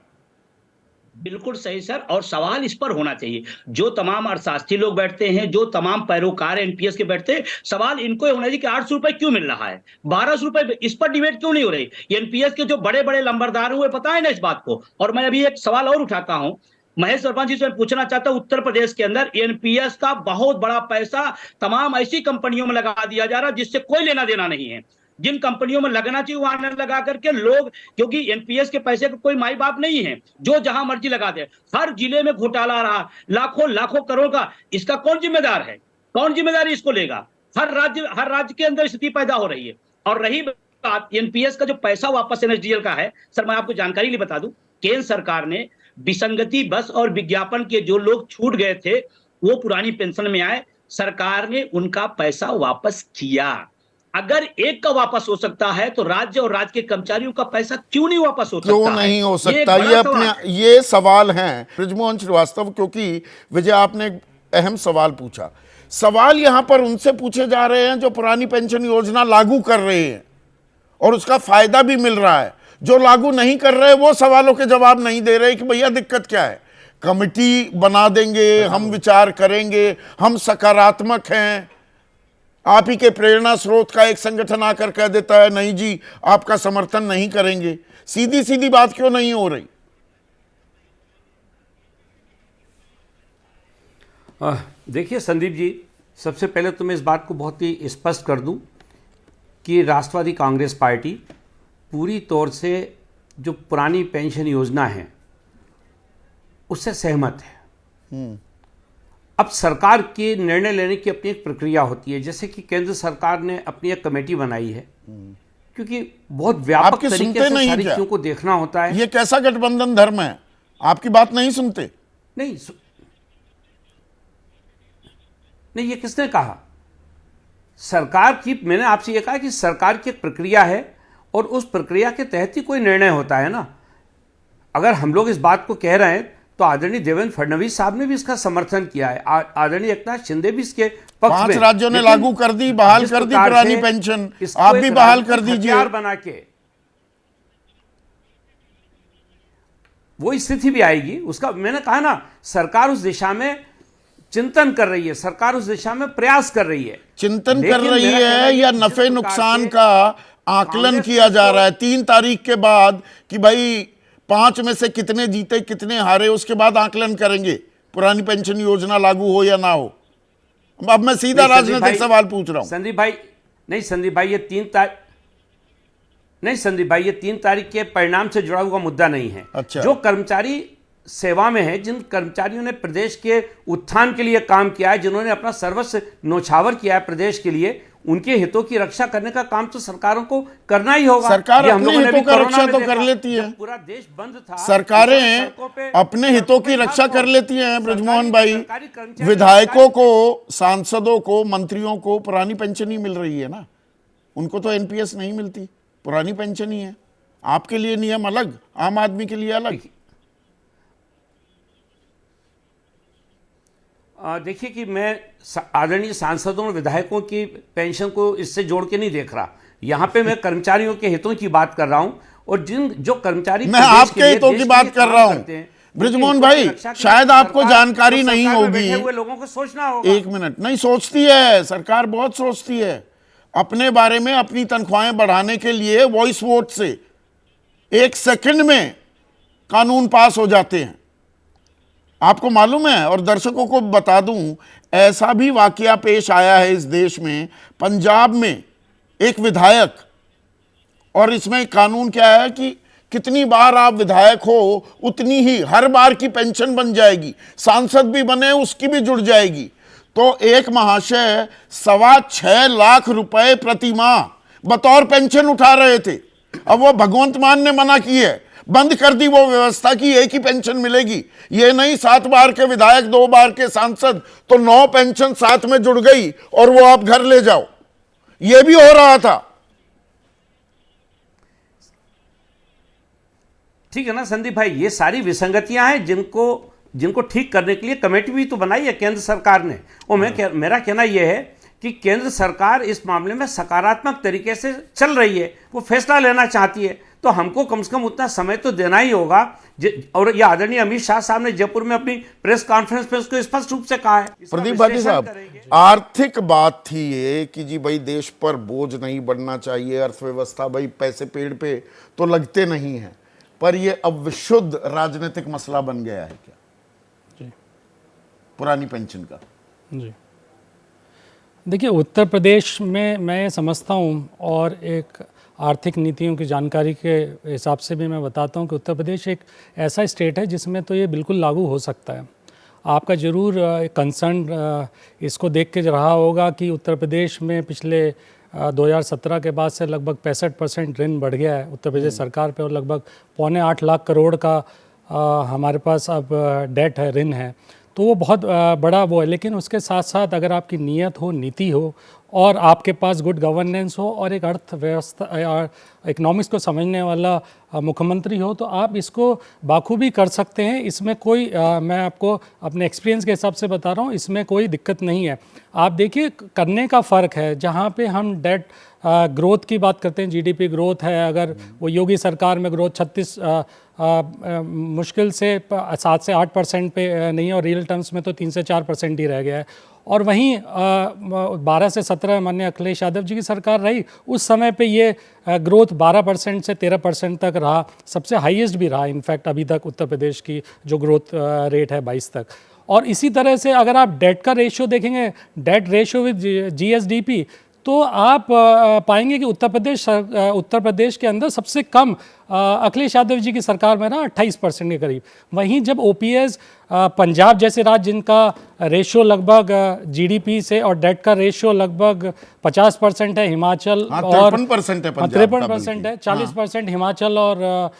बिल्कुल सही सर। और सवाल इस पर होना चाहिए, जो तमाम अर्थशास्त्री लोग बैठते हैं, जो तमाम पैरोकार एनपीएस के बैठते हैं, सवाल इनको होना चाहिए कि 800 रुपए क्यों मिल रहा है, 1200 रुपए, इस पर डिबेट क्यों नहीं हो रही? एनपीएस के जो बड़े बड़े लंबरदार हुए पता है ना इस बात को। और मैं अभी एक सवाल और उठाता हूं, महेश वर्मा जी से पूछना चाहता हूं, उत्तर प्रदेश के अंदर एनपीएस का बहुत बड़ा पैसा तमाम ऐसी कंपनियों में लगा दिया जा रहा है जिससे कोई लेना देना नहीं है। जिन कंपनियों में लगना चाहिए वहां न लगा करके लोग, क्योंकि एनपीएस के पैसे का कोई माई बाप नहीं है, जो जहां मर्जी लगा दे। हर जिले में घोटाला रहा, लाखों लाखों करोड़ का, इसका कौन जिम्मेदार है? कौन जिम्मेदारी इसको लेगा? हर राज्य के अंदर स्थिति पैदा हो रही है। और रही बात एनपीएस का जो पैसा वापस एनएसडीएल का है, सर मैं आपको जानकारी लिए बता दूं, केंद्र सरकार ने विसंगति बस और विज्ञापन के जो लोग छूट गए थे वो पुरानी पेंशन में आए, सरकार ने उनका पैसा वापस किया। अगर एक का वापस हो सकता है तो राज्य और राज्य के कर्मचारियों का पैसा क्यों नहीं वापस हो सकता? क्यों नहीं हो सकता? ये अपने ये सवाल हैं बृजमोहन श्रीवास्तव, क्योंकि विजय आपने एक अहम सवाल पूछा। सवाल यहां पर उनसे पूछे जा रहे हैं जो पुरानी पेंशन योजना लागू कर रहे हैं और उसका फायदा भी मिल रहा है। जो लागू नहीं कर रहे वो सवालों के जवाब नहीं दे रहे कि भैया दिक्कत क्या है, कमिटी बना देंगे, हम विचार करेंगे, हम सकारात्मक हैं। आप ही के प्रेरणा स्रोत का एक संगठन आकर कह देता है नहीं जी आपका समर्थन नहीं करेंगे। सीधी सीधी बात क्यों नहीं हो रही? देखिए संदीप जी, सबसे पहले तो मैं इस बात को बहुत ही स्पष्ट कर दूं कि राष्ट्रवादी कांग्रेस पार्टी पूरी तौर से जो पुरानी पेंशन योजना है उससे सहमत है। अब सरकार की निर्णय लेने की अपनी एक प्रक्रिया होती है, जैसे कि केंद्र सरकार ने अपनी एक कमेटी बनाई है क्योंकि बहुत व्यापक आपकी तरीके सुनते से नहीं सारी क्या? चीजों को देखना होता है। ये कैसा गठबंधन धर्म है? आपकी बात नहीं सुनते? नहीं नहीं, ये किसने कहा? सरकार की, मैंने आपसे ये कहा कि सरकार की एक प्रक्रिया है और उस प्रक्रिया के तहत ही कोई निर्णय होता है ना। अगर हम लोग इस बात को कह रहे हैं तो आदरणीय देवेंद्र फडणवीस साहब ने भी इसका समर्थन किया है, आदरणीय एकनाथ शिंदे भी इसके पक्ष में। 5 राज्यों ने लेकिन लागू कर दी, बहाल जिस कर दी प्रकार पुरानी से पेंशन, इसको आप एक भी बहाल कर राजनीतिक दीजिए। हथियार बना के वो स्थिति भी आएगी। उसका मैंने कहा ना, सरकार उस दिशा में चिंतन कर रही है, सरकार उस दिशा में प्रयास कर रही है। चिंतन कर लेकिन रही मेरा कहना है कि या जिस नफे प्रकार नुकसान से का आकलन कांग्रेस किया जा को- रहा है 3 तारीख के बाद कि भाई 5 में से कितने जीते कितने हारे, उसके बाद आकलन करेंगे पुरानी पेंशन योजना लागू हो या ना हो। अब मैं सीधा नहीं, संदीप राजनीतिक भाई- सवाल पूछ रहा हूं। संदीप भाई, नहीं संदीप भाई, ये 3 तारीख के परिणाम से जुड़ा हुआ मुद्दा नहीं है। अच्छा। जो कर्मचारी सेवा में है, जिन कर्मचारियों ने प्रदेश के उत्थान के लिए काम किया है, जिन्होंने अपना सर्वस्व न्यौछावर किया है प्रदेश के लिए, उनके हितों की रक्षा करने का काम तो सरकारों को करना ही होगा। सरकार ये हम अपने लोगों ने हितों भी का कोरोना रक्षा में तो देखा, कर लेती है। जब पूरा देश बंद था, सरकारें सड़कों पे- अपने हितों की सड़कों पे रक्षा था कर तो लेती हैं ब्रजमोहन भाई। सरकारी कर्मचारी- विधायकों को, सांसदों को, मंत्रियों को पुरानी पेंशन ही मिल रही है ना, उनको तो एनपीएस नहीं मिलती, पुरानी पेंशन ही है। आपके लिए नियम अलग, आम आदमी के लिए अलग। देखिए कि मैं आदरणीय सांसदों और विधायकों की पेंशन को इससे जोड़ के नहीं देख रहा। यहाँ पे मैं कर्मचारियों के हितों की बात कर रहा हूँ, और जो कर्मचारी मैं प्रदेश आपके के लिए, हितों देश की के बात लिए कर काम रहा हूं। करते हैं, ब्रजमोहन उनकी भाई, हितों की रक्षा के लिए शायद आपको सरकार- जानकारी तो नहीं सरकार में होगी। बैठे हुए लोगों को सोचना होगा। 1 मिनट, नहीं सोचती है सरकार, बहुत सोचती है अपने बारे में। अपनी तनख्वाहें बढ़ाने के लिए वॉइस वोट से 1 सेकंड में कानून पास हो जाते हैं, आपको मालूम है। और दर्शकों को बता दूं, ऐसा भी वाकया पेश आया है इस देश में, पंजाब में एक विधायक, और इसमें कानून क्या है कि कितनी बार आप विधायक हो उतनी ही हर बार की पेंशन बन जाएगी, सांसद भी बने उसकी भी जुड़ जाएगी। तो एक महाशय 6.25 लाख रुपए प्रति माह बतौर पेंशन उठा रहे थे। अब वो भगवंत मान ने मना की है, बंद कर दी वो व्यवस्था की एक ही पेंशन मिलेगी। ये नहीं 7 बार के विधायक 2 बार के सांसद, तो 9 पेंशन साथ में जुड़ गई और वो आप घर ले जाओ। ये भी हो रहा था। ठीक है ना संदीप भाई, ये सारी विसंगतियां हैं जिनको ठीक करने के लिए कमेटी भी तो बनाई है केंद्र सरकार ने। और मेरा कहना यह है कि केंद्र सरकार इस मामले में सकारात्मक तरीके से चल रही है, वो फैसला लेना चाहती है, तो हमको कम से कम उतना समय तो देना ही होगा। और ये आदरणीय अमित शाह साहब ने जयपुर में अपनी प्रेस कॉन्फ्रेंस में उसको स्पष्ट रूप से कहा है। प्रदीप भाटी साहब, आर्थिक बात थी ये कि जी भाई देश पर बोझ नहीं बढ़ना चाहिए, अर्थव्यवस्था, भाई पैसे पेड़ पे तो लगते नहीं हैं, पर ये अब विशुद्ध राजनीतिक मसला बन गया है क्या जी पुरानी पेंशन का? जी देखिए, उत्तर प्रदेश में मैं समझता हूँ, और एक आर्थिक नीतियों की जानकारी के हिसाब से भी मैं बताता हूँ कि उत्तर प्रदेश एक ऐसा स्टेट है जिसमें तो ये बिल्कुल लागू हो सकता है। आपका ज़रूर कंसर्न इसको देख के रहा होगा कि उत्तर प्रदेश में पिछले 2017 के बाद से लगभग 65% ऋण बढ़ गया है उत्तर प्रदेश सरकार पे, और लगभग 7.25 लाख करोड़ का हमारे पास अब डेट है, ऋण है। तो वो बहुत बड़ा वो है। लेकिन उसके साथ साथ अगर आपकी नीयत हो, नीति हो, और आपके पास गुड गवर्नेंस हो, और एक अर्थव्यवस्था, इकोनॉमिक्स को समझने वाला मुख्यमंत्री हो, तो आप इसको बाखूबी कर सकते हैं। इसमें कोई मैं आपको अपने एक्सपीरियंस के हिसाब से बता रहा हूँ, इसमें कोई दिक्कत नहीं है। आप देखिए, करने का फ़र्क है। जहाँ पे हम डेट ग्रोथ की बात करते हैं, जीडीपी ग्रोथ है, अगर वो योगी सरकार में ग्रोथ 36 मुश्किल से 7 से 8% पे नहीं है, और रियल टर्म्स में तो 3 से 4% ही रह गया है। और वहीं 12 से 17 माननीय अखिलेश यादव जी की सरकार रही, उस समय पे ये ग्रोथ 12% से 13% तक रहा, सबसे हाईएस्ट भी रहा इनफैक्ट अभी तक उत्तर प्रदेश की जो ग्रोथ रेट है 22 तक। और इसी तरह से अगर आप डेट का रेशियो देखेंगे, डेट रेशियो विद जीएसडीपी, तो आप पाएंगे कि उत्तर प्रदेश के अंदर सबसे कम अखिलेश यादव जी की सरकार में ना 28% के करीब। वहीं जब ओपीएस पंजाब जैसे राज्य जिनका रेशियो लगभग जीडीपी से और डेट का रेशियो लगभग 50% है, हिमाचल और 53% है, 53% है, 40% हिमाचल और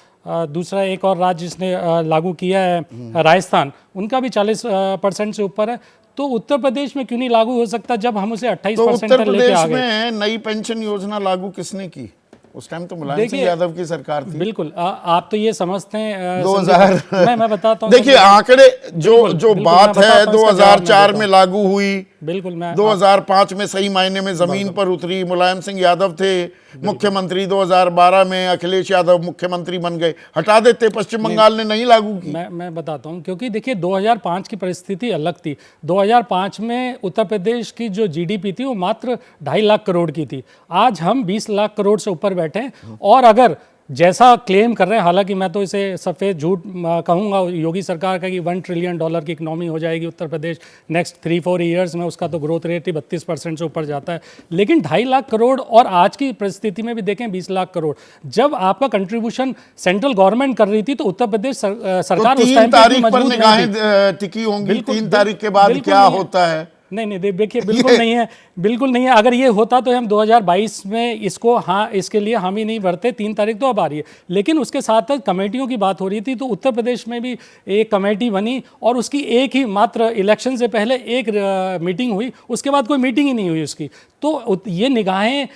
दूसरा एक और राज्य जिसने लागू किया है राजस्थान, उनका भी 40% से ऊपर है। तो उत्तर प्रदेश में क्यों नहीं लागू हो सकता जब हम उसे 28% उत्तर तक लेके आ प्रदेश गए? में नई पेंशन योजना लागू किसने की? उस टाइम तो मुलायम सिंह यादव की सरकार थी। बिल्कुल, आप तो ये समझते हैं 2000 मैं बताता हूँ। देखिए आंकड़े जो बिल्कुल, बात मैं है बताता हूँ, इसका जवाब मैं 2004 देता में हूँ। लागू हुई, बिल्कुल, मैं 2005 में सही मायने में जमीन पर उतरी, मुलायम सिंह यादव थे मुख्यमंत्री, 2012 में अखिलेश यादव मुख्यमंत्री बन गए, हटा देते, पश्चिम बंगाल ने नहीं लागू की। मैं बताता हूँ, क्योंकि देखिए 2005 की परिस्थिति अलग थी। 2005 में उत्तर प्रदेश की जो जीडीपी थी वो मात्र 2.5 लाख करोड़ की थी। आज हम 20 लाख करोड़ से ऊपर बैठे हैं। और अगर जैसा क्लेम कर रहे हैं, हालांकि मैं तो इसे सफ़ेद झूठ कहूँगा योगी सरकार का, कि $1 ट्रिलियन की इकनॉमी हो जाएगी उत्तर प्रदेश नेक्स्ट 3-4 ईयर्स में, उसका तो ग्रोथ रेट ही 32% से ऊपर जाता है। लेकिन 2.5 लाख करोड़ और आज की परिस्थिति में भी देखें 20 लाख करोड़, जब आपका कंट्रीब्यूशन सेंट्रल गवर्नमेंट कर रही थी तो उत्तर प्रदेश सरकार तो उस 3 टाइम पे तारीख पर मजबूत नहीं निगाहें थी। टिकी होंगी, बिल्कुल, 3 तारीख के बाद बिल्कुल क्या नहीं है। होता है? नहीं देखिए बिल्कुल नहीं है, बिल्कुल नहीं है। अगर ये होता तो हम 2022 में इसको इसके लिए हामी नहीं भरते। 3 तारीख तो अब आ रही है, लेकिन उसके साथ साथ कमेटियों की बात हो रही थी। तो उत्तर प्रदेश में भी एक कमेटी बनी और उसकी एक ही मात्र इलेक्शन से पहले एक मीटिंग हुई, उसके बाद कोई मीटिंग ही नहीं हुई उसकी। तो ये निगाहें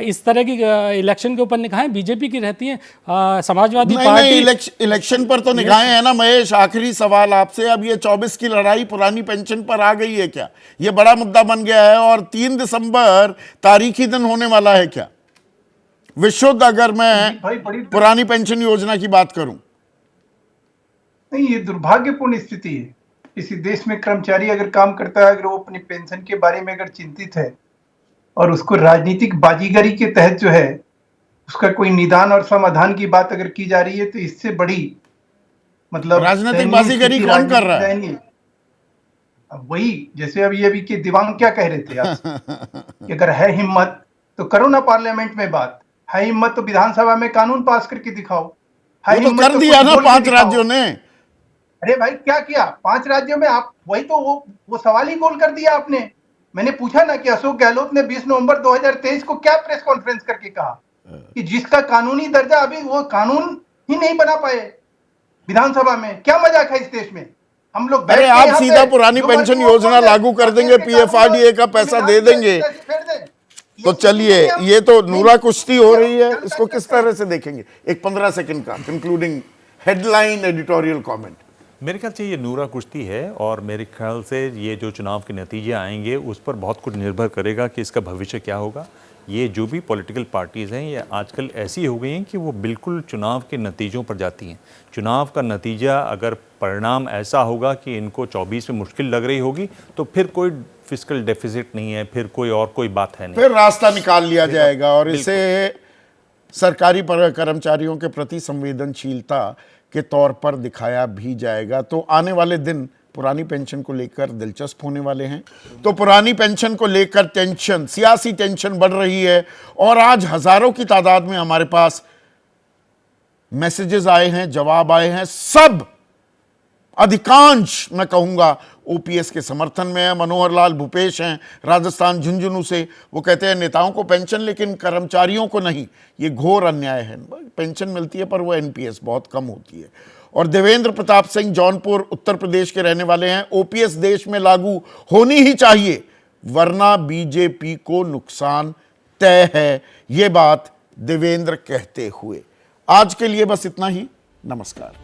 इस तरह की इलेक्शन के ऊपर निगाहें बीजेपी की रहती हैं। समाजवादी पार्टी इलेक्शन पर तो निगाहें है ना महेश। आखिरी सवाल आपसे, अब ये 24 की लड़ाई पुरानी पेंशन पर आ गई है क्या? ये बड़ा मुद्दा बन गया है और 3 दिसंबर तारीखी दिन होने वाला है क्या विशुद्ध, अगर मैं पुरानी पेंशन योजना की बात करूं? नहीं, ये दुर्भाग्यपूर्ण स्थिति है। किसी देश में कर्मचारी अगर काम करता है, अगर वो अपनी पेंशन के बारे में अगर चिंतित है और उसको राजनीतिक बाजीगरी के तहत जो है उसका कोई निदान और समाधान की बात अगर की जा रही है, तो इससे बड़ी मतलब राजनीतिक बाजीगरी कौन कर रहा है? अब वही, जैसे अभी के दिवांग क्या कह रहे थे आज कि अगर है हिम्मत तो करो ना पार्लियामेंट में बात, है हिम्मत तो विधानसभा में कानून पास करके दिखाओ। वो तो कर दिया ना 5 राज्यों ने। अरे भाई क्या किया 5 राज्यों में? आप वही तो वो सवाल ही गोल कर दिया आपने। मैंने पूछा ना कि अशोक गहलोत ने 20 नवंबर 2023 को क्या प्रेस कॉन्फ्रेंस करके कहा कि जिसका कानूनी दर्जा अभी वो कानून ही नहीं बना पाए विधानसभा में। क्या मजाक है इस देश में? हम लोग अरे आप सीधा पुरानी पेंशन योजना लागू कर देंगे, पीएफआरडीए का पैसा दे देंगे। तो चलिए, ये तो नूरा कुश्ती हो रही है, इसको किस तरह से देखेंगे? एक 15 सेकंड का कंक्लूडिंग हेडलाइन एडिटोरियल कमेंट। मेरे ख्याल से ये नूरा कुश्ती है और मेरे ख्याल से ये जो चुनाव के नतीजे आएंगे उस पर बहुत कुछ निर्भर करेगा कि इसका भविष्य क्या होगा। ये जो भी पॉलिटिकल पार्टीज़ हैं ये आजकल ऐसी हो गई हैं कि वो बिल्कुल चुनाव के नतीजों पर जाती हैं। चुनाव का नतीजा अगर परिणाम ऐसा होगा कि इनको 24 में मुश्किल लग रही होगी तो फिर कोई फिस्कल डेफिसिट नहीं है, फिर कोई बात है नहीं, फिर रास्ता निकाल लिया जाएगा और इसे सरकारी कर्मचारियों के प्रति संवेदनशीलता के तौर पर दिखाया भी जाएगा। तो आने वाले दिन पुरानी पेंशन को लेकर दिलचस्प होने वाले हैं। तो पुरानी पेंशन को लेकर टेंशन, सियासी टेंशन बढ़ रही है और आज हजारों की तादाद में हमारे पास मैसेजेस आए हैं, जवाब आए हैं। सब अधिकांश मैं कहूंगा ओपीएस के समर्थन में है। मनोहर लाल भूपेश हैं राजस्थान झुंझुनू से, वो कहते हैं नेताओं को पेंशन लेकिन कर्मचारियों को नहीं, ये घोर अन्याय है। पेंशन मिलती है पर वो एनपीएस बहुत कम होती है। और देवेंद्र प्रताप सिंह जौनपुर उत्तर प्रदेश के रहने वाले हैं, ओपीएस देश में लागू होनी ही चाहिए वरना बीजेपी को नुकसान तय है, ये बात देवेंद्र कहते हुए आज के लिए बस इतना ही। नमस्कार।